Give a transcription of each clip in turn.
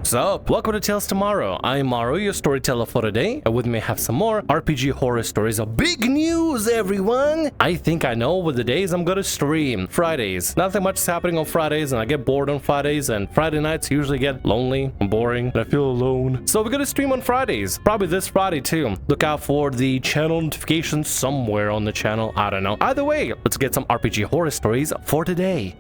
What's up? Welcome to Tales Tomorrow. I'm Morrow, your storyteller for today, and with me I have some more RPG horror stories. Big news, everyone! I think I know what the days I'm gonna stream. Fridays. Nothing much is happening on Fridays, and I get bored on Fridays, and Friday nights usually get lonely and boring, and I feel alone. So we're gonna stream on Fridays. Probably this Friday too. Look out for the channel notifications somewhere on the channel. I don't know. Either way, let's get some RPG horror stories for today.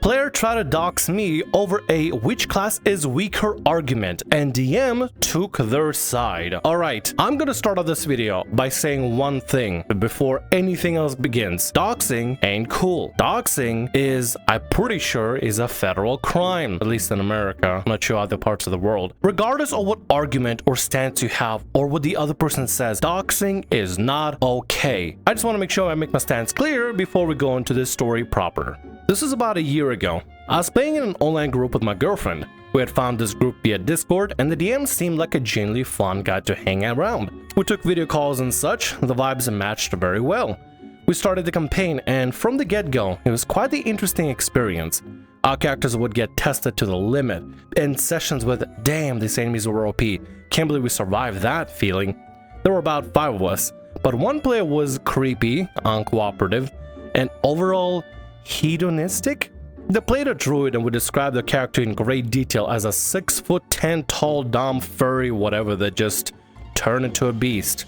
Player tried to dox me over a which class is weaker argument, and DM took their side. Alright, I'm gonna start off this video by saying one thing before anything else begins. Doxing ain't cool. Doxing is, I'm pretty sure, is a federal crime, at least in America. I'm not sure other parts of the world. Regardless of what argument or stance you have or what the other person says, doxing is not okay. I just want to make sure I make my stance clear before we go into this story proper. This is about a year ago. I was playing in an online group with my girlfriend. We had found this group via Discord, and the DM seemed like a genuinely fun guy to hang around. We took video calls and such. The vibes matched very well. We started the campaign, and from the get-go, it was quite the interesting experience. Our characters would get tested to the limit, and sessions with, damn, these enemies were OP. Can't believe we survived that feeling. There were about 5 of us, but one player was creepy, uncooperative, and overall hedonistic. They played a druid and would describe the character in great detail as a 6'10" tall dumb furry whatever that just turned into a beast.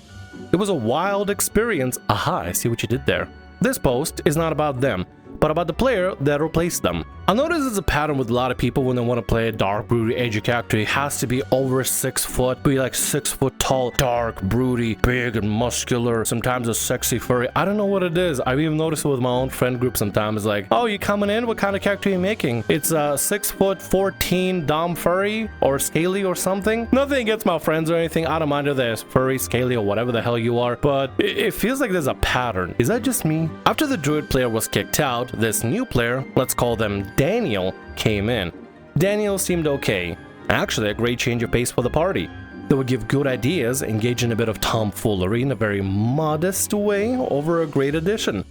It was a wild experience. Aha, I see what you did there. This post is not about them, but about the player that replaced them. I notice it's a pattern with a lot of people when they want to play a dark, broody, edgy character. It has to be over 6 foot, be like 6 foot tall, dark, broody, big and muscular, sometimes a sexy furry. I don't know what it is. I've even noticed it with my own friend group sometimes, like, oh, you coming in? What kind of character are you making? It's a 6'14" dumb furry or scaly or something. Nothing against my friends or anything. I don't mind if they're furry, scaly, or whatever the hell you are, but it feels like there's a pattern. Is that just me? After the druid player was kicked out, this new player, let's call them Daniel, came in. Daniel seemed okay. Actually, a great change of pace for the party. They would give good ideas, engage in a bit of tomfoolery in a very modest way over a great addition.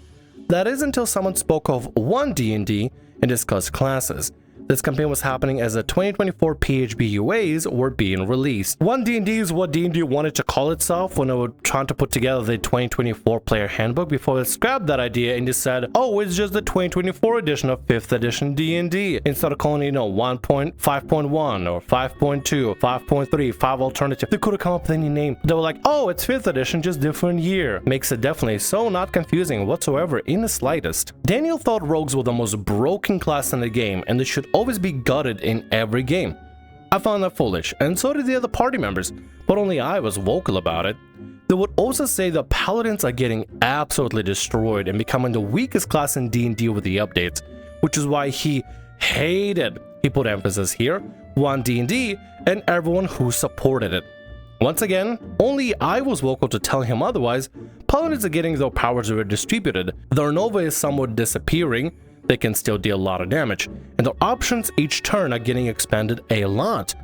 That is until someone spoke of one D&D and discussed classes. This campaign was happening as the 2024 PHB UAs were being released. One D&D is what D&D wanted to call itself when they were trying to put together the 2024 player handbook before they scrapped that idea and just said, oh, it's just the 2024 edition of 5th edition D&D. Instead of calling it, 1.5.1 or 5.2, 5.3, 5 alternative. They could have come up with any name. They were like, oh, it's 5th edition, just different year. Makes it definitely so not confusing whatsoever in the slightest. Daniel thought rogues were the most broken class in the game and they should always be gutted in every game. I found that foolish, and so did the other party members, but only I was vocal about it. They would also say the paladins are getting absolutely destroyed and becoming the weakest class in D&D with the updates, which is why he hated, he put emphasis here, one D&D and everyone who supported it. Once again, only I was vocal to tell him otherwise. Paladins are getting their powers redistributed, their Nova is somewhat disappearing. They can still deal a lot of damage, and their options each turn are getting expanded a lot.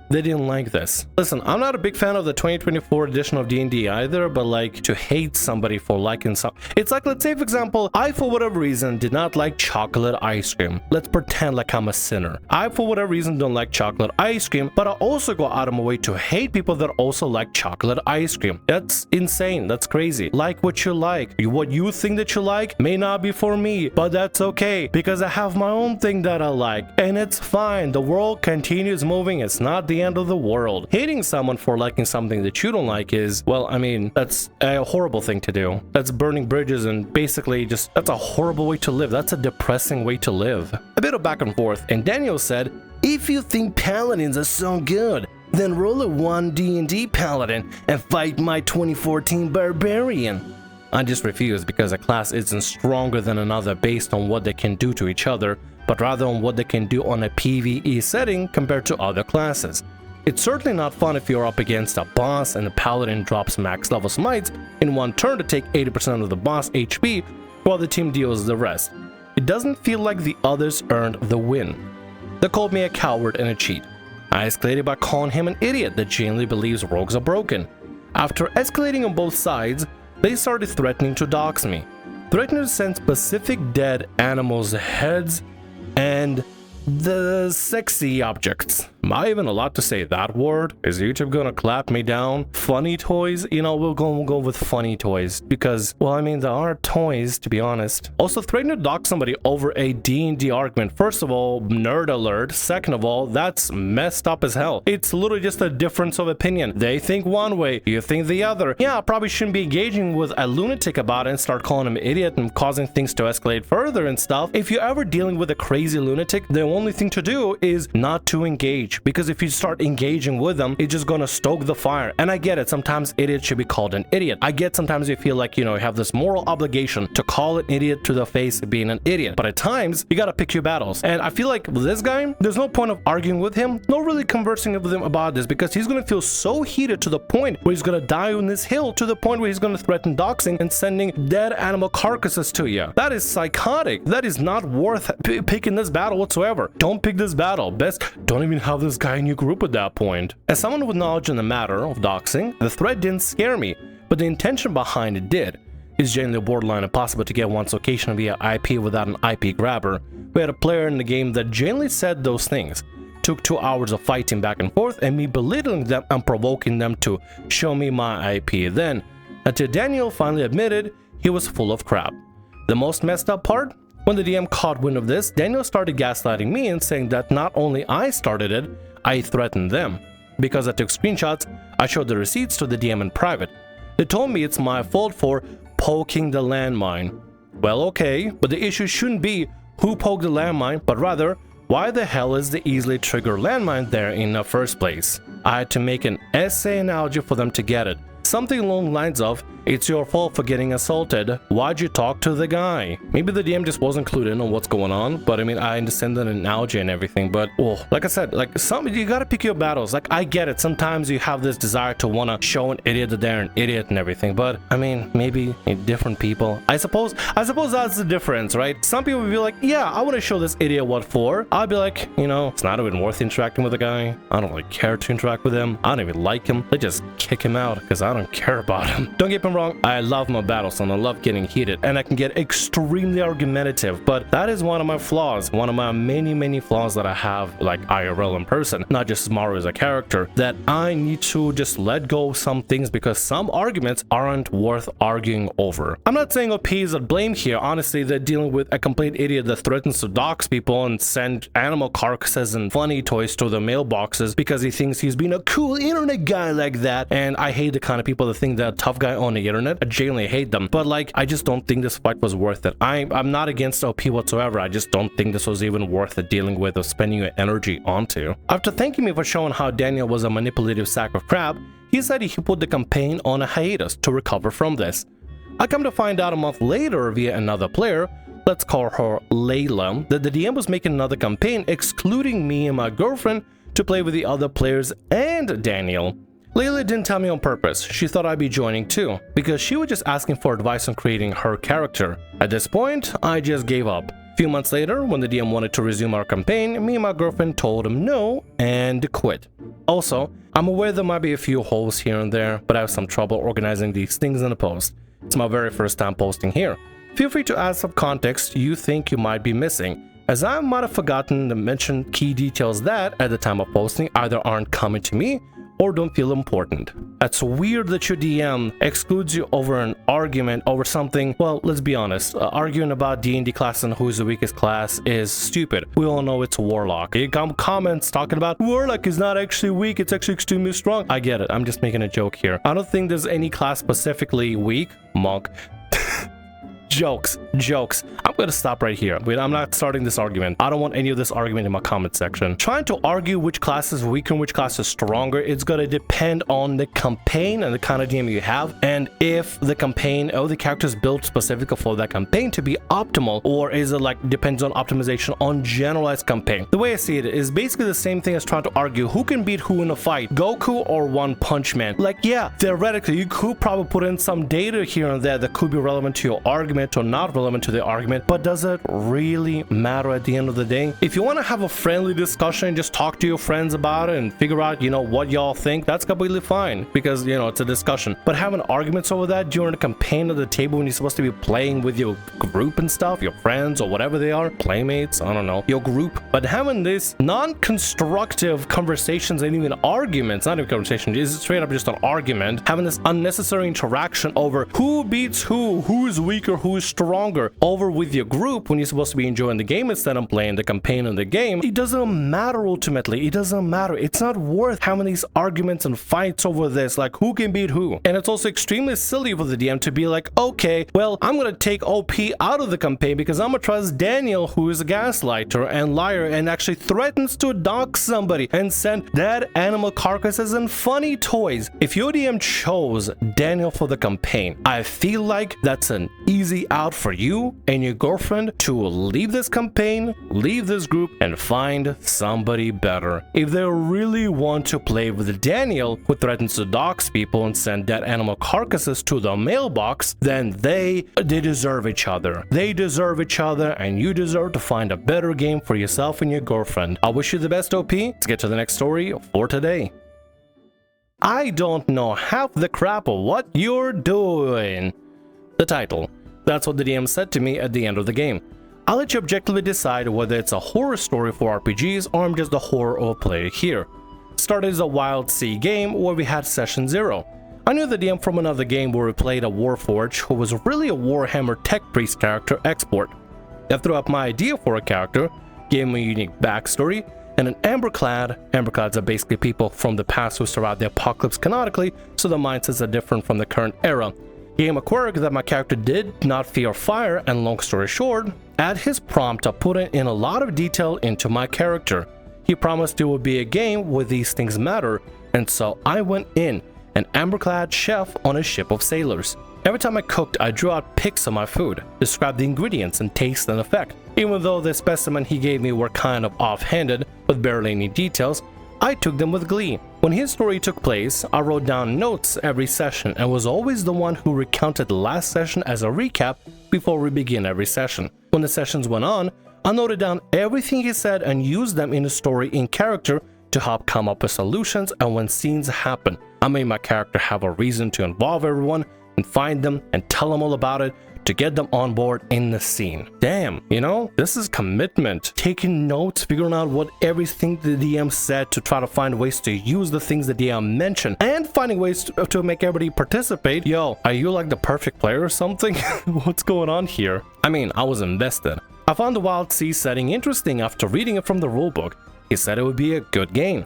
They didn't like this. Listen, I'm not a big fan of the 2024 edition of D&D either, but like to hate somebody for liking some... It's like, let's say for example, I for whatever reason did not like chocolate ice cream. Let's pretend like I'm a sinner. I for whatever reason don't like chocolate ice cream, but I also go out of my way to hate people that also like chocolate ice cream. That's insane. That's crazy. Like what you like. What you think that you like may not be for me, but that's okay because I have my own thing that I like, and it's fine. The world continues moving. It's not the end of the world. Hating someone for liking something that you don't like is, well, I mean, that's a horrible thing to do. That's burning bridges and basically just, that's a horrible way to live. That's a depressing way to live. A bit of back and forth, and Daniel said, if you think paladins are so good, then roll a 1 D&D paladin and fight my 2014 barbarian. I just refused because a class isn't stronger than another based on what they can do to each other, but rather on what they can do on a PvE setting compared to other classes. It's certainly not fun if you're up against a boss and the paladin drops max level smites in one turn to take 80% of the boss HP while the team deals the rest. It doesn't feel like the others earned the win. They called me a coward and a cheat. I escalated by calling him an idiot that genuinely believes rogues are broken. After escalating on both sides, they started threatening to dox me. Threatening to send specific dead animals' heads and The sexy objects. Am I even allowed to say that word? Is YouTube gonna clap me down? Funny toys? You know, we'll go with funny toys because, well, I mean, there are toys, to be honest. Also, threatening to dox somebody over a D&D argument. First of all, nerd alert. Second of all, that's messed up as hell. It's literally just a difference of opinion. They think one way, you think the other. Yeah, I probably shouldn't be engaging with a lunatic about it and start calling him an idiot and causing things to escalate further and stuff. If you're ever dealing with a crazy lunatic, the only thing to do is not to engage, because if you start engaging with them, it's just gonna stoke the fire. And I get it, sometimes idiot should be called an idiot. I get sometimes you feel like, you know, you have this moral obligation to call an idiot to the face being an idiot, but at times you gotta pick your battles. And I feel like with this guy, there's no point of arguing with him, no really conversing with him about this, because he's gonna feel so heated to the point where he's gonna die on this hill, to the point where he's gonna threaten doxing and sending dead animal carcasses to you. That is psychotic. That is not worth picking this battle whatsoever. Don't pick this battle. Best don't even have this guy in your group at that point. As someone with knowledge in the matter of doxing, the threat didn't scare me, but the intention behind it did. It's generally borderline impossible to get one's location via IP without an IP grabber. We had a player in the game that generally said those things. Took 2 hours of fighting back and forth and me belittling them and provoking them to show me my IP then, until Daniel finally admitted he was full of crap. The most messed up part? When the DM caught wind of this, Daniel started gaslighting me and saying that not only I started it, I threatened them. Because I took screenshots, I showed the receipts to the DM in private. They told me it's my fault for poking the landmine. Well, okay, but the issue shouldn't be who poked the landmine, but rather, why the hell is the easily triggered landmine there in the first place? I had to make an essay analogy for them to get it. Something along the lines of, it's your fault for getting assaulted, why'd you talk to the guy? Maybe the DM just wasn't clued in on what's going on, but I mean, I understand that analogy and everything, but well, like I said, like you gotta pick your battles. Like I get it, sometimes you have this desire to wanna show an idiot that they're an idiot and everything, but I mean, maybe different people. I suppose that's the difference, right? Some people will be like, yeah, I wanna show this idiot what for. I'll be like, you know, it's not even worth interacting with the guy. I don't really care to interact with him. I don't even like him. Let's just kick him out because I don't care about him. Don't get me wrong, I love my battles and I love getting heated and I can get extremely argumentative, but that is one of my flaws, one of my many flaws that I have like IRL in person, not just Morrow as a character, that I need to just let go of some things because some arguments aren't worth arguing over. I'm not saying OP is at blame here. Honestly, they're dealing with a complete idiot that threatens to dox people and send animal carcasses and funny toys to the mailboxes because he thinks he's being a cool internet guy like that, and I hate the kind of people that think they're a tough guy on the internet. I genuinely hate them, but like I just don't think this fight was worth it. I'm not against OP whatsoever. I just don't think this was even worth it dealing with or spending your energy onto. After thanking me for showing how Daniel was a manipulative sack of crap, he said he put the campaign on a hiatus to recover from this. I come to find out a month later via another player, let's call her Layla, that the DM was making another campaign excluding me and my girlfriend to play with the other players and Daniel. Layla didn't tell me on purpose. She thought I'd be joining too, because she was just asking for advice on creating her character. At this point, I just gave up. A few months later, when the DM wanted to resume our campaign, me and my girlfriend told him no and quit. Also, I'm aware there might be a few holes here and there, but I have some trouble organizing these things in a post. It's my very first time posting here. Feel free to add some context you think you might be missing, as I might have forgotten to mention key details that, at the time of posting, either aren't coming to me or don't feel important. It's weird that your DM excludes you over an argument over something. Well, let's be honest, arguing about D&D class and who's the weakest class is stupid. We all know it's Warlock. You come comments talking about Warlock is not actually weak, it's actually extremely strong. I get it, I'm just making a joke here. I don't think there's any class specifically weak. Monk. Jokes. I'm gonna stop right here. Wait, I'm not starting this argument. I don't want any of this argument in my comment section. Trying to argue which class is weaker and which class is stronger, it's gonna depend on the campaign and the kind of DM you have, and if the campaign or the character is built specifically for that campaign to be optimal, or is it like depends on optimization on generalized campaign. The way I see it is basically the same thing as trying to argue who can beat who in a fight, Goku or One Punch Man. Like, yeah, theoretically you could probably put in some data here and there that could be relevant to your argument, argument or not relevant to the argument, but does it really matter at the end of the day? If you want to have a friendly discussion, just talk to your friends about it and figure out, what y'all think, that's completely fine, because, it's a discussion. But having arguments over that during a campaign at the table when you're supposed to be playing with your group and stuff, your friends or whatever they are, playmates, I don't know, your group, but having this non-constructive conversations and even arguments, not even conversation, is straight up just an argument, having this unnecessary interaction over who beats who is weaker, who is stronger, over with your group when you're supposed to be enjoying the game instead of playing the campaign in the game. It doesn't matter ultimately. It doesn't matter. It's not worth having these arguments and fights over this, like who can beat who. And it's also extremely silly for the DM to be like, okay, well, I'm gonna take OP out of the campaign because I'm gonna trust Daniel, who is a gaslighter and liar and actually threatens to dox somebody and send dead animal carcasses and funny toys. If your DM chose Daniel for the campaign, I feel like that's an easy out for you and your girlfriend to leave this campaign, leave this group, and find somebody better. If they really want to play with Daniel, who threatens to dox people and send dead animal carcasses to the mailbox, then they deserve each other. They deserve each other, and you deserve to find a better game for yourself and your girlfriend. I wish you the best, OP. Let's get to the next story for today. I don't know half the crap of what you're doing. The title. That's what the DM said to me at the end of the game. I'll let you objectively decide whether it's a horror story for RPGs or I'm just the horror of a player here. Started as a Wild Sea game where we had Session 0. I knew the DM from another game where we played a Warforged who was really a Warhammer Tech Priest character export. I threw up my idea for a character, gave him a unique backstory, and an Amberclad. Amberclads are basically people from the past who survived the apocalypse canonically, so the mindsets are different from the current era. Gave him a quirk that my character did not fear fire, and long story short, at his prompt I put in a lot of detail into my character. He promised it would be a game where these things matter, and so I went in, an Amberclad chef on a ship of sailors. Every time I cooked, I drew out pics of my food, described the ingredients and taste and effect. Even though the specimen he gave me were kind of offhanded, with barely any details, I took them with glee. When his story took place, I wrote down notes every session and was always the one who recounted the last session as a recap before we begin every session. When the sessions went on, I noted down everything he said and used them in the story in character to help come up with solutions, and when scenes happen, I made my character have a reason to involve everyone and find them and tell them all about it to get them on board in the scene. Damn, this is commitment. Taking notes, figuring out what everything the DM said to try to find ways to use the things the DM mentioned, and finding ways to make everybody participate. Yo, are you like the perfect player or something? What's going on here? I mean, I was invested. I found the Wild Sea setting interesting after reading it from the rulebook. He said it would be a good game.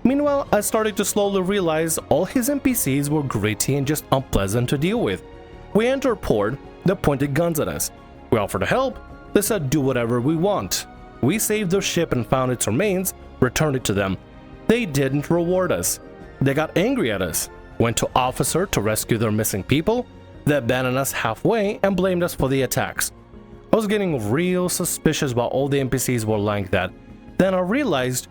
Meanwhile, I started to slowly realize all his NPCs were gritty and just unpleasant to deal with. We entered port, they pointed guns at us. We offered to help, they said do whatever we want. We saved their ship and found its remains, returned it to them. They didn't reward us. They got angry at us, went to officer to rescue their missing people, they abandoned us halfway and blamed us for the attacks. I was getting real suspicious while all the NPCs were like that. Then I realized,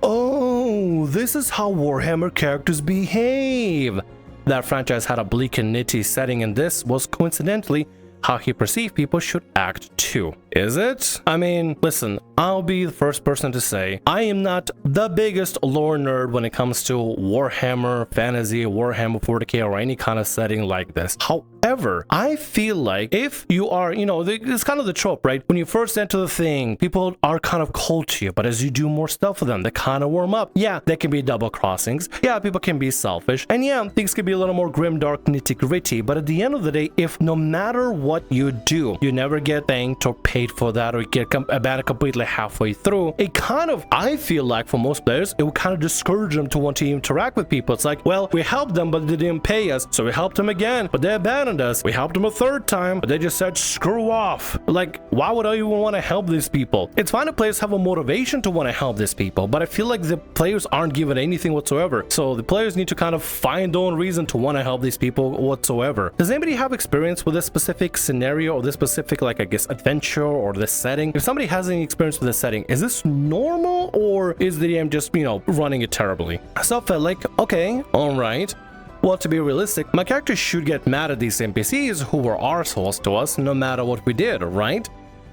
oh, this is how Warhammer characters behave. That franchise had a bleak and nitty setting, and this was coincidentally how he perceived people should act too. Is it? I mean, listen, I'll be the first person to say I am not the biggest lore nerd when it comes to Warhammer fantasy, Warhammer 40k, or any kind of setting like this. However, I feel like if you are, it's kind of the trope, right? When you first enter the thing, people are kind of cold to you, but as you do more stuff with them, they kind of warm up. Yeah, there can be double crossings. Yeah, people can be selfish. And yeah, things can be a little more grim, dark, nitty gritty. But at the end of the day, if no matter what you do, you never get thanked or paid for that, or you get abandoned completely halfway through, it kind of, I feel like for most players, it would kind of discourage them to want to interact with people. It's like, well, we helped them, but they didn't pay us. So we helped them again, but they abandoned us. We helped them a third time, but they just said, screw off. Like, why would I even want to help these people? It's fine if players have a motivation to want to help these people, but I feel like the players aren't given anything whatsoever. So the players need to kind of find their own reason to want to help these people whatsoever. Does anybody have experience with this specific scenario or this specific, like, I guess, adventure or this setting? If somebody has any experience with this setting, is this normal or is the DM just, running it terribly? So I felt like, okay, all right. Well, to be realistic, my character should get mad at these NPCs who were arseholes to us no matter what we did, right?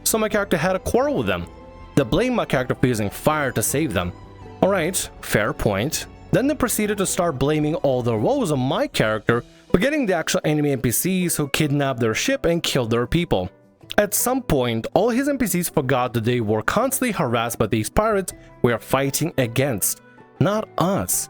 So my character had a quarrel with them. They blamed my character for using fire to save them. Alright, fair point. Then they proceeded to start blaming all their woes on my character for getting the actual enemy NPCs who kidnapped their ship and killed their people. At some point, all his NPCs forgot that they were constantly harassed by these pirates we are fighting against, not us.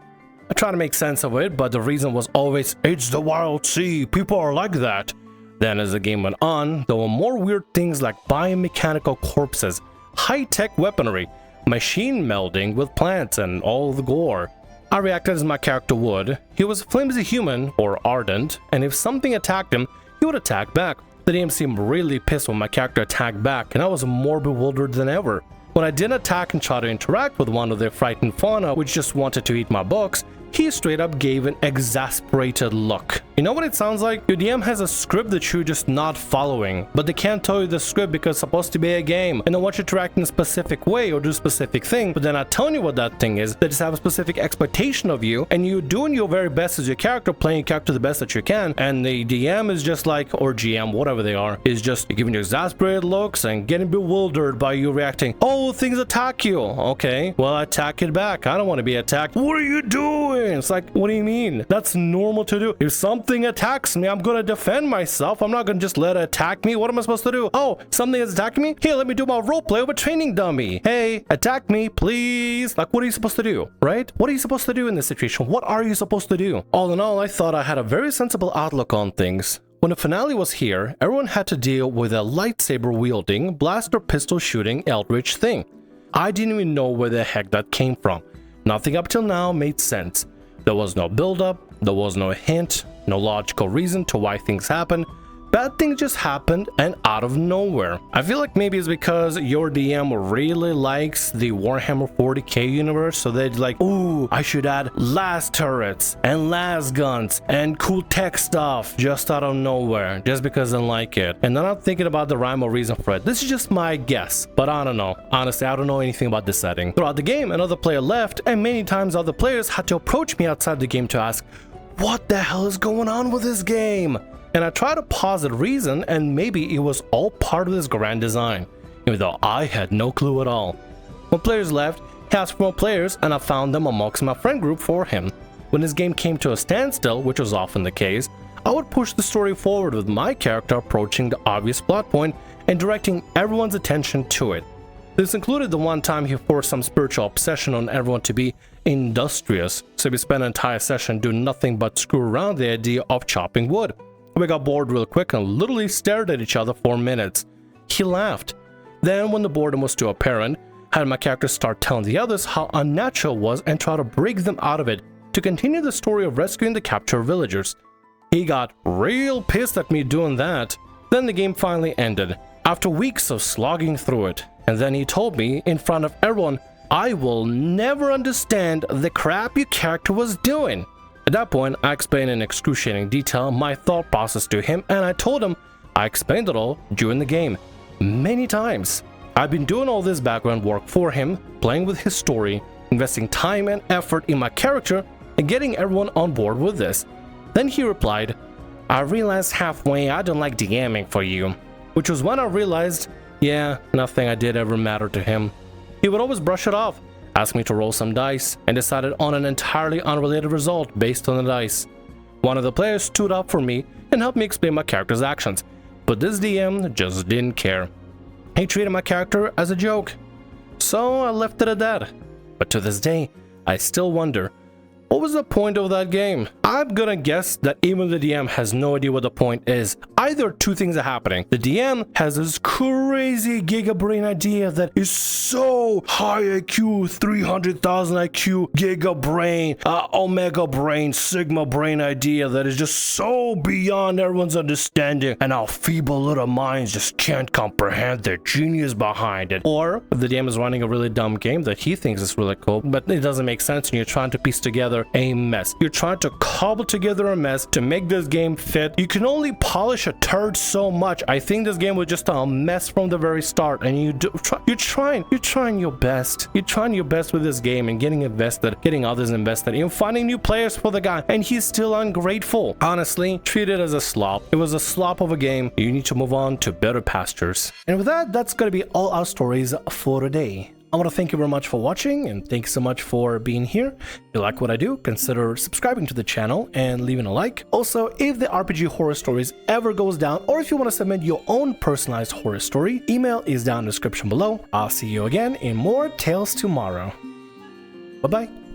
I try to make sense of it, but the reason was always, it's the wild sea, people are like that. Then as the game went on, there were more weird things like biomechanical corpses, high-tech weaponry, machine melding with plants, and all the gore. I reacted as my character would. He was a flimsy human, or ardent, and if something attacked him, he would attack back. The DM seemed really pissed when my character attacked back, and I was more bewildered than ever. When I didn't attack and try to interact with one of their frightened fauna which just wanted to eat my books, he straight up gave an exasperated look. You know what it sounds like? Your DM has a script that you're just not following, but they can't tell you the script because it's supposed to be a game, and they want you to act in a specific way or do a specific thing, but they're not telling you what that thing is. They just have a specific expectation of you, and you're doing your very best as your character, playing your character the best that you can, and the DM is just like, or GM, whatever they are, is just giving you exasperated looks and getting bewildered by you reacting. Oh, things attack you. Okay, well, attack it back. I don't want to be attacked. What are you doing? It's like, what do you mean? That's normal to do. If something attacks me, I'm gonna defend myself. I'm not gonna just let it attack me. What am I supposed to do? Oh, something is attacking me? Here, let me do my roleplay of a training dummy. Hey, attack me, please. Like, what are you supposed to do, right? What are you supposed to do in this situation? What are you supposed to do? All in all, I thought I had a very sensible outlook on things. When the finale was here, everyone had to deal with a lightsaber wielding, blaster pistol shooting eldritch thing. I didn't even know where the heck that came from. Nothing up till now made sense. There was no build-up, there was no hint, no logical reason to why things happened. Bad things just happened and out of nowhere. I feel like maybe it's because your DM really likes the Warhammer 40k universe, so they're like, ooh, I should add las turrets and las guns and cool tech stuff just out of nowhere, just because they like it. And they're not thinking about the rhyme or reason for it. This is just my guess, but I don't know. Honestly, I don't know anything about this setting. Throughout the game, another player left, and many times other players had to approach me outside the game to ask, what the hell is going on with this game? And I tried to posit reason, and maybe it was all part of this grand design, even though I had no clue at all. When players left, he asked for more players, and I found them amongst my friend group for him. When this game came to a standstill, which was often the case, I would push the story forward with my character approaching the obvious plot point and directing everyone's attention to it. This included the one time he forced some spiritual obsession on everyone to be industrious, so we spent an entire session doing nothing but screw around the idea of chopping wood. We got bored real quick and literally stared at each other for minutes. He laughed. Then, when the boredom was too apparent, I had my character start telling the others how unnatural it was and try to break them out of it to continue the story of rescuing the captured villagers. He got real pissed at me doing that. Then the game finally ended, after weeks of slogging through it, and then he told me in front of everyone, I will never understand the crap your character was doing. At that point, I explained in excruciating detail my thought process to him, and I told him I explained it all during the game, many times. I've been doing all this background work for him, playing with his story, investing time and effort in my character, and getting everyone on board with this. Then he replied, I realized halfway I don't like DMing for you, which was when I realized, yeah, nothing I did ever mattered to him. He would always brush it off, asked me to roll some dice, and decided on an entirely unrelated result based on the dice. One of the players stood up for me and helped me explain my character's actions, but this DM just didn't care. He treated my character as a joke. So I left it at that. But to this day, I still wonder, what was the point of that game? I'm gonna guess that even the DM has no idea what the point is. Either two things are happening. The DM has this crazy gigabrain idea that is so high IQ, 300,000 IQ, gigabrain, omega brain, sigma brain idea that is just so beyond everyone's understanding, and our feeble little minds just can't comprehend the genius behind it. Or if the DM is running a really dumb game that he thinks is really cool, but it doesn't make sense and you're trying to piece together together a mess. You're trying to cobble together a mess to make this game fit. You can only polish a turd so much. I think this game was just a mess from the very start, and you're trying your best. You're trying your best with this game and getting invested, getting others invested, and finding new players for the guy, and he's still ungrateful. Honestly, treat it as a slop. It was a slop of a game. You need to move on to better pastures. And with that, that's gonna be all our stories for today. I want to thank you very much for watching, and thanks so much for being here. If you like what I do, consider subscribing to the channel and leaving a like. Also, if the RPG Horror Stories ever goes down, or if you want to submit your own personalized horror story, email is down in the description below. I'll see you again in more Tales tomorrow. Bye-bye.